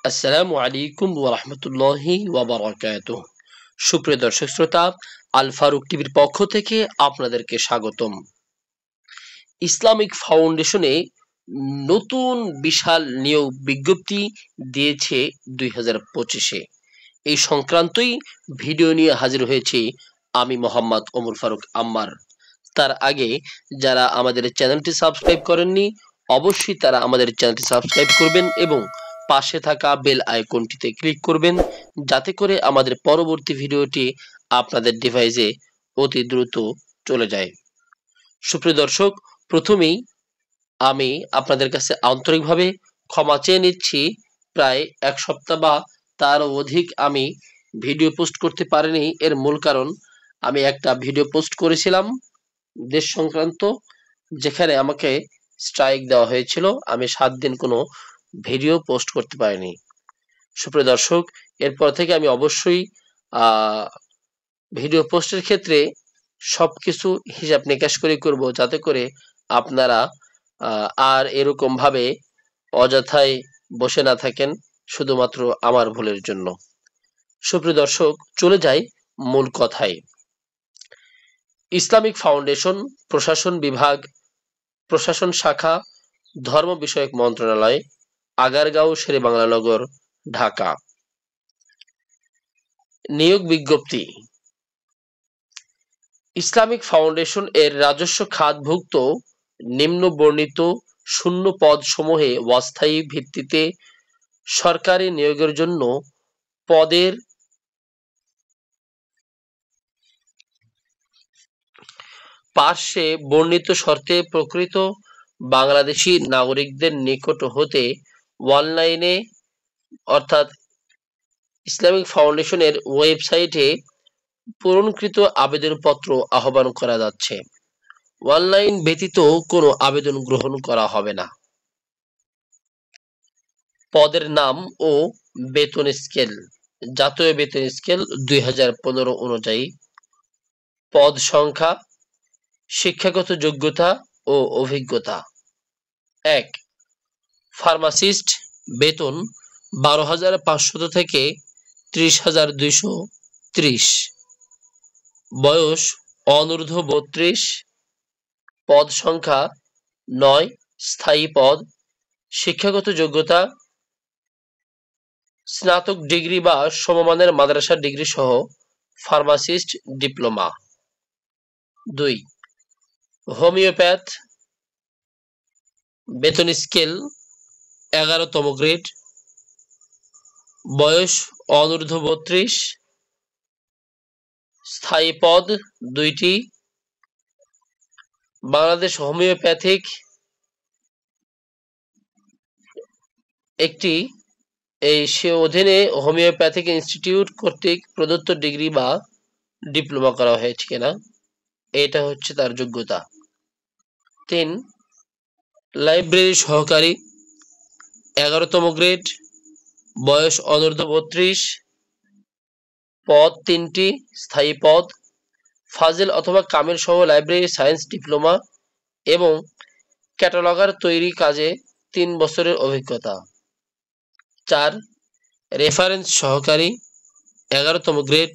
আসসালামু আলাইকুম ওয়া রাহমাতুল্লাহি ওয়া বারাকাতুহু। সুপ্রিয় দর্শক শ্রোতা, আল ফারুক টিভির পক্ষ থেকে আপনাদেরকে স্বাগতম। ইসলামিক ফাউন্ডেশনে নতুন বিশাল নিয়োগ বিজ্ঞপ্তি দিয়েছে 2025-এ। এই সংক্রান্তই ভিডিও নিয়ে হাজির হয়েছি আমি মোহাম্মদ ওমর ফারুক আম্মার। তার আগে যারা আমাদের চ্যানেলটি সাবস্ক্রাইব করেননি, অবশ্যই তারা আমাদের চ্যানেলটি সাবস্ক্রাইব করবেন এবং পাশে থাকা বেল আইকনটিতে ক্লিক করবেন, যাতে করে আমাদের পরবর্তী ভিডিওটি আপনাদের ডিভাইসে অতি দ্রুত চলে যায়। সুপ্রিয় দর্শক, প্রথমেই আমি আপনাদের কাছে আন্তরিকভাবে ক্ষমা চেয়ে নিচ্ছি। প্রায় এক সপ্তাহ বা তার অধিক আমি ভিডিও পোস্ট করতে পারিনি। এর মূল কারণ, আমি একটা ভিডিও পোস্ট করেছিলাম দেশ সংক্রান্ত, যেখানে আমাকে স্ট্রাইক দেওয়া হয়েছিল। আমি 7 দিন কোনো ভিডিও পোস্ট করতে পারিনি। সুপ্রিয় দর্শক, এরপর থেকে আমি অবশ্যই ভিডিও পোস্টের ক্ষেত্রে সবকিছু হিসাব নিকাশ করে করব, যাতে করে আপনারা আর এরকম ভাবে অযথায় বসে না থাকেন শুধুমাত্র আমার ভুলের জন্য। সুপ্রিয় দর্শক, চলে যাই মূল কথায়। ইসলামিক ফাউন্ডেশন, প্রশাসন বিভাগ, প্রশাসন শাখা, ধর্ম বিষয়ক মন্ত্রণালয়, আগারগাঁও, শেরেবাংলানগর, ঢাকা। নিয়োগ বিজ্ঞপ্তি। ইসলামিক ফাউন্ডেশন এর রাজস্ব খাতভুক্ত নিম্ন বর্ণিত শূন্য পদ সমূহে অস্থায়ী ভিত্তিতে সরকারি নিয়োগের জন্য পদের পার্শ্বে বর্ণিত শর্তে প্রকৃত বাংলাদেশী নাগরিকদের নিকট হতে অনলাইনে অর্থাৎ ইসলামিক ফাউন্ডেশনের ওয়েবসাইটে পূরণকৃত আবেদনপত্র আহ্বান করা যাচ্ছে। অনলাইন ব্যতীত কোনো আবেদন গ্রহণ করা হবে না। পদের নাম ও বেতন স্কেল। জাতীয় বেতন স্কেল 2015 অনুযায়ী। পদ সংখ্যা, শিক্ষাগত যোগ্যতা ও অভিজ্ঞতা। 1. ফার্মাসিস্ট, বেতন 12,500 থেকে 30,230। বয়স অনূর্ধ্ব 32। পদ সংখ্যা 9, স্থায়ী পদ। শিক্ষাগত যোগ্যতা স্নাতক ডিগ্রি বা সমমানের মাদ্রাসা ডিগ্রি সহ ফার্মাসিস্ট ডিপ্লোমা। 2. হোমিওপ্যাথ, বেতন স্কেল 11তম গ্রেড। বয়স অনূর্ধ্ব 32। স্থায়ী পদ 2টি। বাংলাদেশ হোমিওপ্যাথিক একটি সে অধীনে হোমিওপ্যাথিক ইনস্টিটিউট কর্তৃক প্রদত্ত ডিগ্রি বা ডিপ্লোমা করা হয়েছে কিনা, এটা হচ্ছে তার যোগ্যতা। 3. লাইব্রেরি সহকারী 11তম গ্রেড। বয়স অনূর্ধ্ব 32। পদ 3টি, স্থায়ী পদ। ফাজিল অথবা কামিল সহ লাইব্রেরি সায়েন্স ডিপ্লোমা এবং ক্যাটালগার তৈরি কাজে 3 বছরের অভিজ্ঞতা। 4. রেফারেন্স সহকারী 11তম গ্রেড।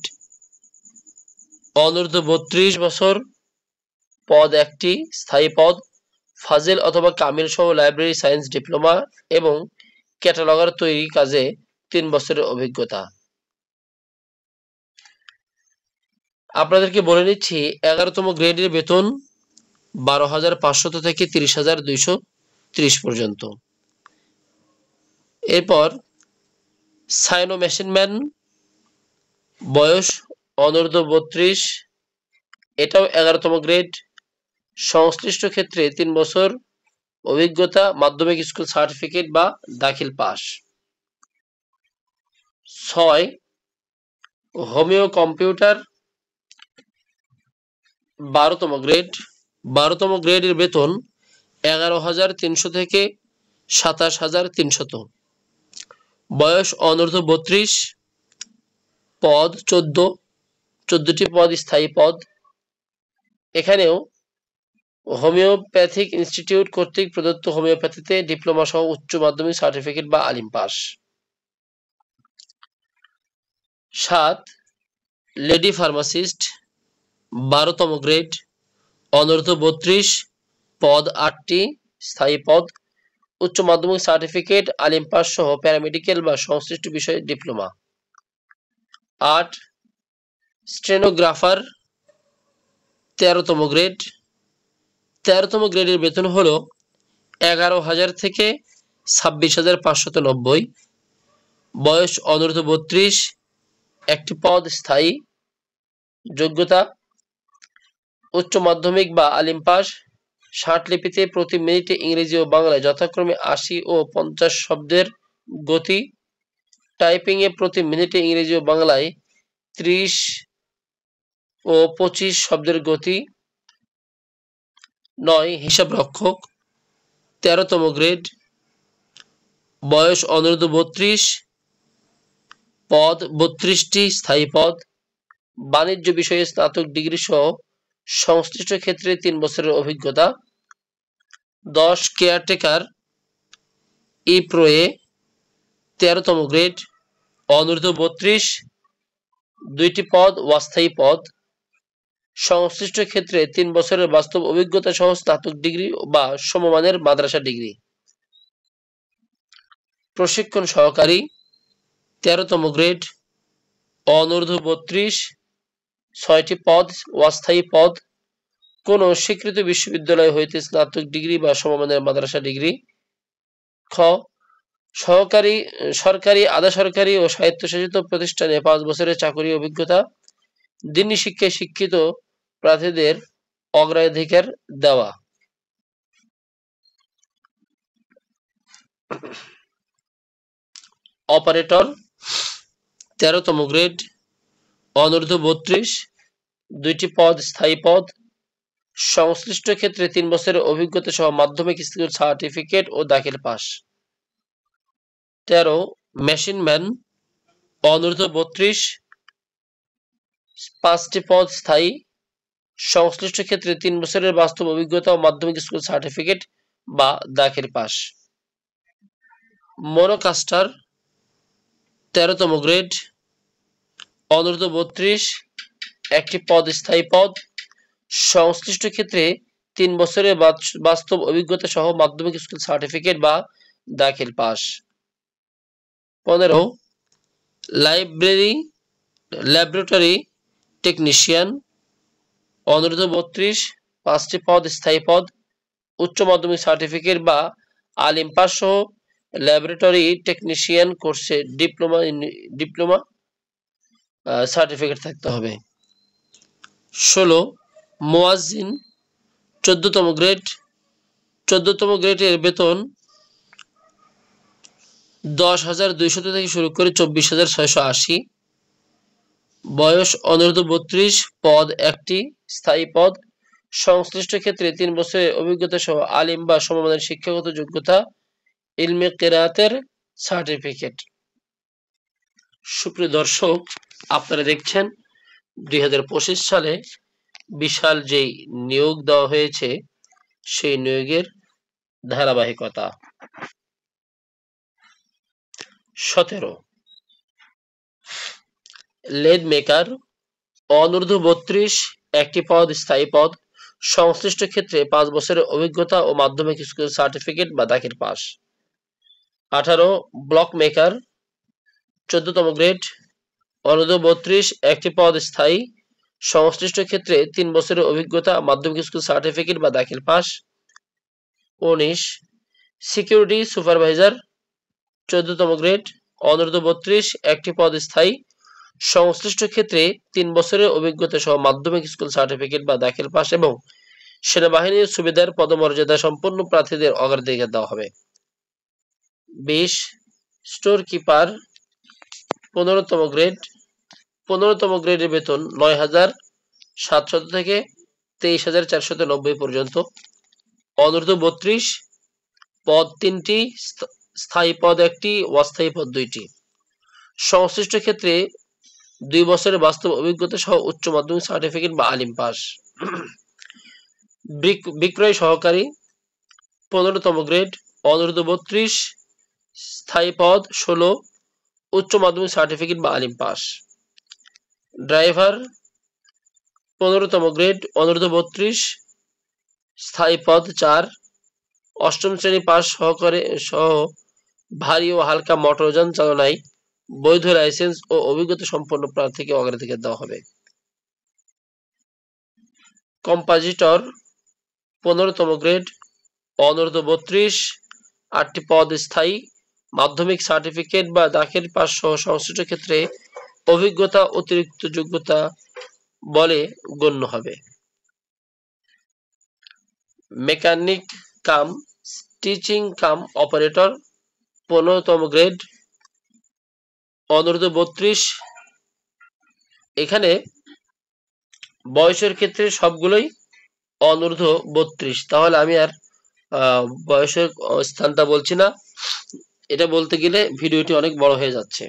অনূর্ধ্ব 32 বছর। পদ 1টি, স্থায়ী পদ। ফাজিল অথবা কামিল সহ লাইব্রেরি সায়েন্স ডিপ্লোমা এবং ক্যাটালগার তৈরি কাজে 3 বছরের অভিজ্ঞতা। আপনাদেরকে বলে নিচ্ছি, 11তম গ্রেডের বেতন 12,500 থেকে 30,230 পর্যন্ত। এরপর সাইনো মেশিনম্যান, বয়স অনূর্ধ্ব 32। এটাও 11তম গ্রেড। সংশ্লিষ্ট ক্ষেত্রে 3 বছর অভিজ্ঞতা, মাধ্যমিক স্কুল সার্টিফিকেট বা দাখিল পাস। 6. হোমিও কম্পিউটার, 12তম গ্রেড। 12তম গ্রেডের বেতন 11,300 থেকে 27,300। বয়স অনূর্ধ্ব 32। পদ 14টি পদ, স্থায়ী পদ। এখানেও হোমিওপ্যাথিক ইনস্টিটিউট কর্তৃক প্রদত্ত হোমিওপ্যাথিতে ডিপ্লোমা সহ উচ্চ মাধ্যমিক সার্টিফিকেট বা আলিম পাস। 7 লেডি ফার্মাসিস্ট 12তম গ্রেড, অনূর্ধ্ব 32, পদ 8টি, স্থায়ী পদ, উচ্চ মাধ্যমিক সার্টিফিকেট, আলিম পাস সহ প্যারামেডিক্যাল বা সংশ্লিষ্ট বিষয়ে ডিপ্লোমা। 8 স্টেনোগ্রাফার 13তম গ্রেড, 13তম গ্রেডের বেতন হলো 11,000 থেকে 26,590, বয়স অনূর্ধ্ব 32, একটি পদ, স্থায়ী, যোগ্যতা উচ্চ মাধ্যমিক বা আলিম পাস, 60 লিপিতে প্রতি মিনিটে ইংরেজি ও বাংলায় যথাক্রমে 80 ও 50 শব্দের গতি, টাইপিংয়ে প্রতি মিনিটে ইংরেজি ও বাংলায় 30 ও 25 শব্দের গতি। 9 হিসাব রক্ষক 13তম গ্রেড, বয়স অনূর্ধ্ব 32, পদ 32টি, স্থায়ী পদ, বাণিজ্য বিষয়ে স্নাতক ডিগ্রি সহ সংশ্লিষ্ট ক্ষেত্রে 3 বছরের অভিজ্ঞতা। 10 কেয়ারটেকার ইপ্রোয়ে 13তম গ্রেড, অনূর্ধ্ব 32, 2টি পদ, অস্থায়ী পদ, সংশ্লিষ্ট ক্ষেত্রে 3 বছরের বাস্তব অভিজ্ঞতা সহ স্নাতক ডিগ্রি বা সমমানের মাদ্রাসা ডিগ্রি। প্রশিক্ষণ সহকারী 13তম গ্রেড, অনূর্ধ্ব 32, 6টি পদ, অস্থায়ী পদ, কোন স্বীকৃত বিশ্ববিদ্যালয় হইতে স্নাতক ডিগ্রি বা সমমানের মাদ্রাসা ডিগ্রি। খ সরকারি, আধা সরকারি ও স্বায়ত্তশাসিত প্রতিষ্ঠানে 5 বছরের চাকরি অভিজ্ঞতা। দিনী শিক্ষায় শিক্ষিত প্রার্থীদের অগ্রাধিকার দেওয়া। অপারেটর 13তম গ্রেড, অনূর্ধ্ব 32, 2টি পদ, স্থায়ী পদ, সংশ্লিষ্ট ক্ষেত্রে 3 বছরের অভিজ্ঞতা সহ মাধ্যমিক স্কুল সার্টিফিকেট ও দাখিল পাস। 13 মেশিন ম্যান, অনূর্ধ্ব 32, 5টি পদ, স্থায়ী, সংশ্লিষ্ট ক্ষেত্রে 3 বছরের বাস্তব অভিজ্ঞতা ও মাধ্যমিক স্কুল সার্টিফিকেট বা দাখিল পাস। মনোকাস্টার 13তম গ্রেড, অনূর্ধ্ব 32, একটি পদ, স্থায়ী পদ, সংশ্লিষ্ট ক্ষেত্রে 3 বছরের বাস্তব অভিজ্ঞতা সহ মাধ্যমিক স্কুল সার্টিফিকেট বা দাখিল পাস। 15 ল্যাবরেটরি টেকনিশিয়ান, অনূর্ধ্ব 32, 5টি পদ, স্থায়ী পদ, উচ্চ মাধ্যমিক সার্টিফিকেট বা আলিম পাস সহ ল্যাবরেটরি টেকনিশিয়ান কোর্সে ডিপ্লোমা সার্টিফিকেট থাকতে হবে। 16 মুয়াজ্জিন 14তম গ্রেড, 14তম গ্রেডের বেতন 10,200 থেকে শুরু করে 24,680, বয়স অনূর্ধ্ব 32, পদ 1টি, স্থায়ী পদ, সংশ্লিষ্ট ক্ষেত্রে 3 বছরের অভিজ্ঞতা সহ আলিম বা সমমানের শিক্ষাগত যোগ্যতা, ইলমে কেরাতের সার্টিফিকেট। সুপ্রিয় দর্শক, আপনারা দেখছেন 2025 সালে বিশাল যেই নিয়োগ দেওয়া হয়েছে সেই নিয়োগের ধারাবাহিকতা। 17 লেদ মেকার, অনূর্ধ্ব 32, একটি পদ, স্থায়ী পদ, সংশ্লিষ্ট ক্ষেত্রে 5 বছরের অভিজ্ঞতা ও মাধ্যমিক স্কুল সার্টিফিকেট বা দাখিল পাস। 18 ব্লক মেকার 14তম গ্রেড, অনূর্ধ্ব 32, একটি পদ, স্থায়ী, সংশ্লিষ্ট ক্ষেত্রে 3 বছরের অভিজ্ঞতা, মাধ্যমিক স্কুল সার্টিফিকেট বা দাখিল পাস। 19 সিকিউরিটি সুপারভাইজার 14তম গ্রেড, অনূর্ধ্ব 32, একটি পদ, স্থায়ী, সংশ্লিষ্ট ক্ষেত্রে 3 বছরের অভিজ্ঞতা সহ মাধ্যমিক স্কুল সার্টিফিকেট বা দাখিল পাস এবং সেনাবাহিনীর সুবিধার পদমর্যাদা সম্পন্ন প্রার্থীদের অগ্রাধিকার দেওয়া হবে। 20 স্টোর কিপার 15তম গ্রেড, 15তম গ্রেডের বেতন 9,700 থেকে 23,490 পর্যন্ত, অনূর্ধ্ব 32, পদ 3টি, স্থায়ী পদ 1টি, অস্থায়ী পদ 2টি, সংশ্লিষ্ট ক্ষেত্রে 2 বছরের বাস্তব অভিজ্ঞতা সহ উচ্চ মাধ্যমিক সার্টিফিকেট বা আলিম পাস। বিক্রয় সহকারী 15তম গ্রেড, অনূর্ধ্ব 32, স্থায়ী পদ 16, উচ্চ মাধ্যমিক সার্টিফিকেট বা আলিম পাস। ড্রাইভার 15তম গ্রেড অনূর্ধ্ব 32 স্থায়ী পদ 4। অষ্টম শ্রেণী পাস সহ ভারী ও হালকা মোটরযান চালনায় বৈধ লাইসেন্স ও অভিজ্ঞতা সম্পন্ন প্রার্থীকে অগ্রাধিকার দেওয়া হবে। কম্পোজিটর 15তম গ্রেড অনূর্ধ্ব 32 8টি পদ স্থায়ী। মাধ্যমিক সার্টিফিকেট বা দাখিল পাস সহ সংশ্লিষ্ট ক্ষেত্রে অভিজ্ঞতা অতিরিক্ত যোগ্যতা বলে গণ্য হবে। মেকানিক কাম টিচিং কাম অপারেটর 15তম গ্রেড অনূর্ধ্ব 32। এখানে বয়সের ক্ষেত্রে সবগুলোই অনূর্ধ্ব 32, তাহলে আমি আর বয়সের স্থানটা বলছি না, এটা বলতে গেলে ভিডিওটি অনেক বড় হয়ে যাচ্ছে।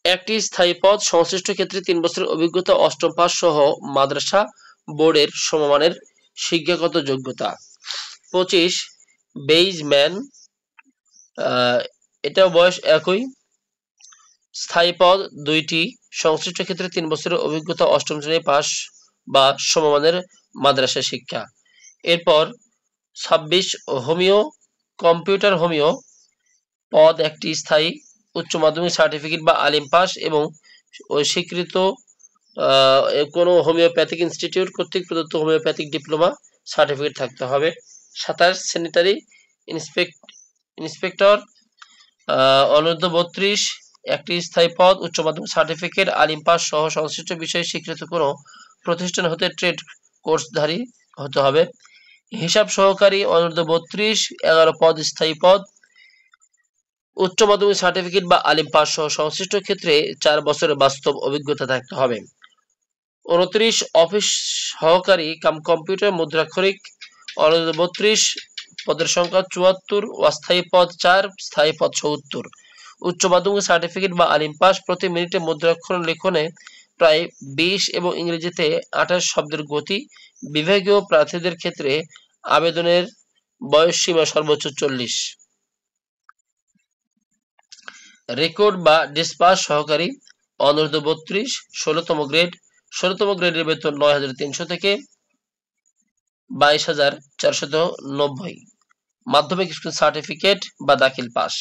একটি স্থায়ী পদ সংশ্লিষ্ট ক্ষেত্রে 3 বছরের অভিজ্ঞতা, অষ্টম পাস সহ মাদ্রাসা বোর্ডের সমমানের শিক্ষাগত যোগ্যতা। 25 বেইজম্যান, এটা বয়স একই, স্থায়ী পদ 2টি, সংশ্লিষ্ট ক্ষেত্রে 3 বছরের অভিজ্ঞতা, অষ্টম শ্রেণী পাস বা সমমানের মাদ্রাসা শিক্ষা। এরপর 26 হোমিও কম্পিউটার হোমিও পদ একটি স্থায়ী, উচ্চ মাধ্যমিক সার্টিফিকেট বা আলিম পাস এবং ওই স্বীকৃত কোনো হোমিওপ্যাথিক ইনস্টিটিউট কর্তৃক প্রদত্ত হোমিওপ্যাথিক ডিপ্লোমা সার্টিফিকেট থাকতে হবে। 27 স্যানিটারি ইন্সপেক্টর অনূর্ধ্ব 32 একটি স্থায়ী পদ, উচ্চ মাধ্যমিক সার্টিফিকেট আলিম পাস সহ সংশ্লিষ্ট বিষয়ে স্বীকৃত কোনো প্রতিষ্ঠান হতে ট্রেড কোর্সধারী হতে হবে। হিসাব সহকারী অনূর্ধ্ব 32 11 পদ স্থায়ী পদ, উচ্চ মাধ্যমিক সার্টিফিকেট বা আলিম পাস সহ সংশ্লিষ্ট ক্ষেত্রে 4 বছরের বাস্তব অভিজ্ঞতা থাকতে হবে। 29 অফিস সহকারী কাম কম্পিউটার মুদ্রাক্ষরিক অনূর্ধ্ব 32 পদের সংখ্যা 74, অস্থায়ী পদ 4, স্থায়ী পদ 70। উচ্চ মাধ্যমিক সার্টিফিকেট বা আলিম পাস, প্রতি মিনিটে মুদ্রাক্ষর লেখনে প্রায় 20 এবং ইংরেজিতে 28 শব্দের গতি। বিভাগীয় প্রার্থীদের ক্ষেত্রে আবেদনের বয়স সীমা সর্বোচ্চ 40। রেকর্ড বা ডিসপাস সহকারী অনূর্ধ্ব 32 16তম গ্রেড, 16তম গ্রেডের বেতন 9300 থেকে 22490, মাধ্যমিক স্কুল সার্টিফিকেট বা দাখিল পাস।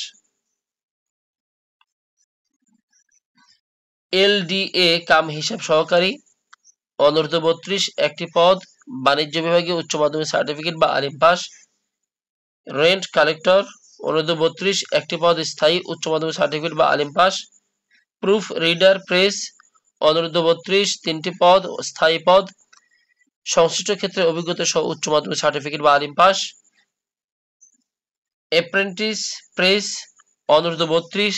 এলডিএ কাম হিসাব সহকারী অনূর্ধ্ব 32 একটি পদ, বাণিজ্য বিভাগে উচ্চ মাধ্যমিক সার্টিফিকেট বা আলিম পাস। রেন্ট কালেক্টর অনূর্ধ্ব 32 একটি পদ স্থায়ী, উচ্চ মাধ্যমিক সার্টিফিকেট বা আলিম পাস। প্রুফ রিডার প্রেস অনূর্ধ্ব 32 3টি পদ, স্থায়ী পদ, সংশ্লিষ্ট ক্ষেত্রে অভিজ্ঞতা সহ উচ্চ মাধ্যমিক সার্টিফিকেট বা আলিম পাস। অ্যাপ্রেন্টিস প্রেস অনূর্ধ্ব 32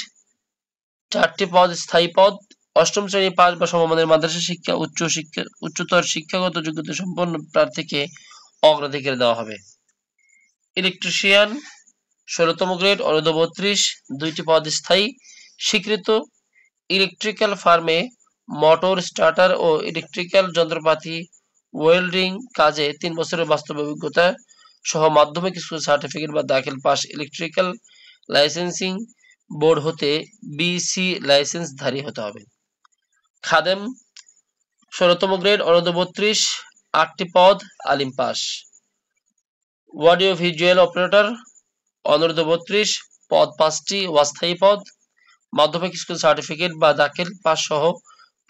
4টি পদ, স্থায়ী পদ, অষ্টম শ্রেণী পাস বা সমমানের মাদ্রাসা শিক্ষা, উচ্চতর শিক্ষাগত যোগ্যতা সম্পন্ন প্রার্থীকে অগ্রাধিকার দেওয়া হবে। ইলেকট্রিশিয়ান 16তম গ্রেড অনূর্ধ্ব 32 2টি পদ স্থায়ী, স্বীকৃত ইলেকট্রিক্যাল ফার্মে মোটর স্টার্টার ও ইলেকট্রিক্যাল যন্ত্রপাতি ওয়েল্ডিং কাজে 3 বছরের বাস্তব অভিজ্ঞতা সহ মাধ্যমিক স্কুল সার্টিফিকেট বা দাখিল পাস। ইলেকট্রিক্যাল লাইসেন্সিং বোর্ড হতে বিসি লাইসেন্সধারী হতে হবে। খাদেম 16তম গ্রেড অনূর্ধ্ব 32 8টি পদ, আলিম পাস। অডিও ভিজুয়াল অপারেটর অনূর্ধ্ব 32 পদ 5টি, অস্থায়ী পদ, মাধ্যমিক স্কুল সার্টিফিকেট বা দাখিল পাস সহ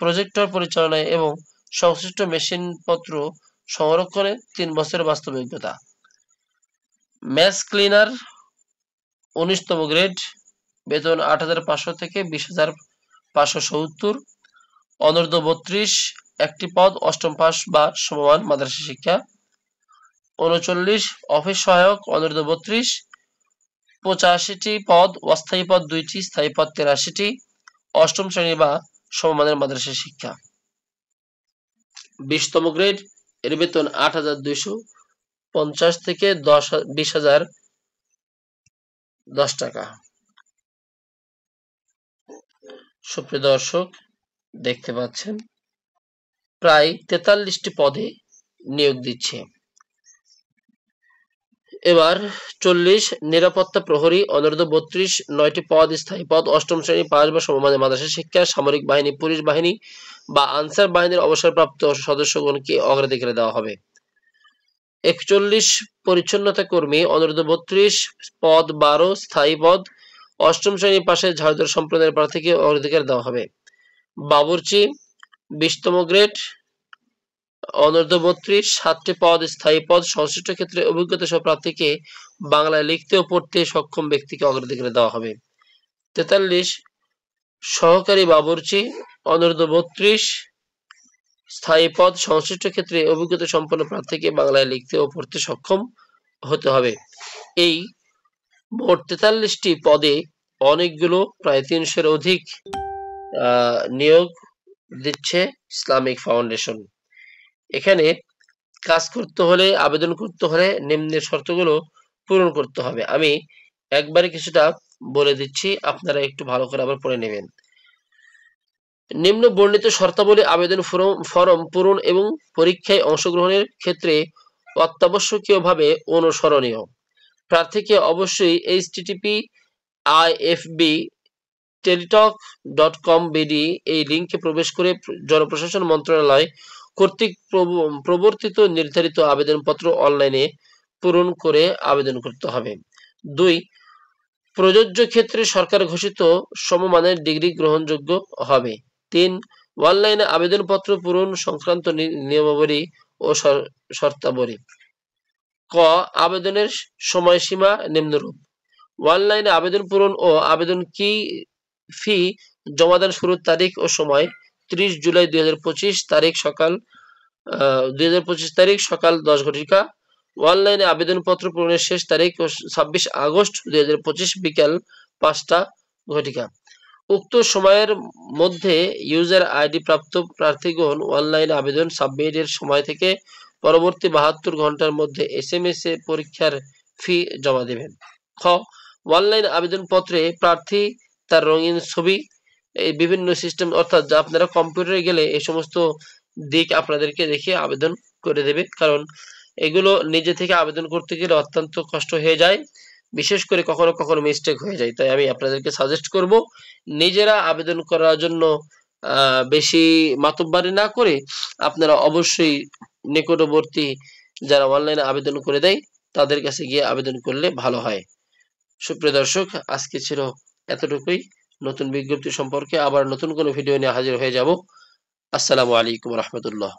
প্রজেক্টর পরিচালনায় এবং সংশ্লিষ্ট মেশিনপত্র সংরক্ষণে 3 বছরের বাস্তব অভিজ্ঞতা। ম্যাচ ক্লিনার 19তম গ্রেড, বেতন 8500 থেকে 20570, অনূর্ধ্ব 32 একটি পদ, অষ্টম পাস বা সমমান মাদ্রাসা শিক্ষা। 39 অফিস সহায়ক অনূর্ধ্ব 32 85টি পদ, অস্থায়ী পদ 2টি, স্থায়ী পদ 83টি, অষ্টম শ্রেণী বা সমমানের মাদ্রাসা শিক্ষা। 20তম গ্রেড, এর বেতন 8250 থেকে 20,010 টাকা। সুপ্রিয় দর্শক, দেখতে পাচ্ছেন প্রায় 43টি পদে নিয়োগ দিচ্ছে। এবার 40 নিরাপত্তা প্রহরী অনূর্ধ্ব 32 9টি পদ স্থায়ী পদ, অষ্টম শ্রেণী পাস বা সমমানের মাদ্রাসা শিক্ষা, সামরিক বাহিনী, পুলিশ বাহিনী বা আনসার বাহিনীর অবসরপ্রাপ্ত সদস্যগণকে অগ্রাধিকার দেওয়া হবে। 41 পরিচ্ছন্নতা কর্মী অনূর্ধ্ব 32 পদ 12 স্থায়ী পদ, অষ্টম শ্রেণী পাশে ঝাড়ুদার সম্প্রদায়ের প্রার্থীকে অগ্রাধিকার দেওয়া হবে। বাবুর্চি 20তম গ্রেড অনূর্ধ্ব 32 7টি পদ স্থায়ী পদ, সংশ্লিষ্ট ক্ষেত্রে অভিজ্ঞতা সহ প্রার্থীকে বাংলায় লিখতে ও পড়তে সক্ষম ব্যক্তিকে অগ্রাধিকার দেওয়া হবে। 43 সহকারী বাবুর্চি অনূর্ধ্ব 32 স্থায়ী পদ, সংশ্লিষ্ট ক্ষেত্রে অভিজ্ঞতা সম্পন্ন প্রার্থীকে বাংলায় লিখতে ও পড়তে সক্ষম হতে হবে। এই মোট 43টি পদে অনেকগুলো প্রায় 300-এর অধিক নিয়োগ দিচ্ছে ইসলামিক ফাউন্ডেশন। এখানে কাজ করতে হলে, আবেদন করতে হলে নিম্নের শর্তগুলো পূরণ করতে হবে। আমি একবারে কিছুটা বলে দিচ্ছি, আপনারা একটু ভালো করে আবার পড়ে নেবেন। নিম্ন বর্ণিত শর্তাবলী আবেদন ফরম পূরণ এবং পরীক্ষায় অংশগ্রহণের ক্ষেত্রে অত্যাবশ্যকীয়ভাবে অনুসরণীয়। প্রার্থীকে অবশ্যই http://ifb.teletalk.com/bd এই লিঙ্কে প্রবেশ করে জনপ্রশাসন মন্ত্রণালয় কর্তৃক প্রবর্তিত নির্ধারিত আবেদনপত্র অনলাইনে পূরণ করে আবেদন করতে হবে। 2 প্রযোজ্য ক্ষেত্রে সরকার ঘোষিত সমমানের ডিগ্রি গ্রহণযোগ্য হবে। 3 অনলাইনে আবেদনপত্র পূরণ সংক্রান্ত নিয়মাবলী ও শর্তাবলী। ক আবেদনের সময়সীমা নিম্নরূপ। অনলাইনে আবেদন পূরণ ও আবেদন ফি জমাদান শুরুর তারিখ ও সময় 30 জুলাই 2025 তারিখ সকাল 10 ঘটিকা। অনলাইনে আবেদনপত্র পূরণের শেষ তারিখ 26 আগস্ট 2025 বিকাল 5টা ঘটিকা। উক্ত সময়ের মধ্যে ইউজার আইডি প্রাপ্ত প্রার্থীগণ অনলাইন আবেদন সাবমিটের সময় থেকে পরবর্তী 72 ঘন্টার মধ্যে SMS এ পরীক্ষার ফি জমা দেবেন। খ অনলাইন আবেদনপত্রে প্রার্থী তার রঙিন ছবি, এই বিভিন্ন সিস্টেম, অর্থাৎ আপনারা কম্পিউটারে গেলে এই সমস্ত দিক আপনাদেরকে দেখিয়ে আবেদন করে দেবে, কারণ এগুলো নিজে থেকে আবেদন করতে গেলে অত্যন্ত কষ্ট হয়ে যায়, বিশেষ করে কখনো কখনো মিস্টেক হয়ে যায়। তাই আমি আপনাদেরকে সাজেস্ট করব নিজেরা আবেদন করার জন্য বেশি মাতব্বারি না করে আপনারা অবশ্যই নিকটবর্তী যারা অনলাইনে আবেদন করে দেয় তাদের কাছে গিয়ে আবেদন করলে ভালো হয়। সুপ্রিয় দর্শক, আজকে ছিল এতটুকুই। নতুন বিজ্ঞপ্তি সম্পর্কে আবার নতুন কোনো ভিডিও নিয়ে হাজির হয়ে যাব। আসসালামু আলাইকুম রহমতুল্লাহ।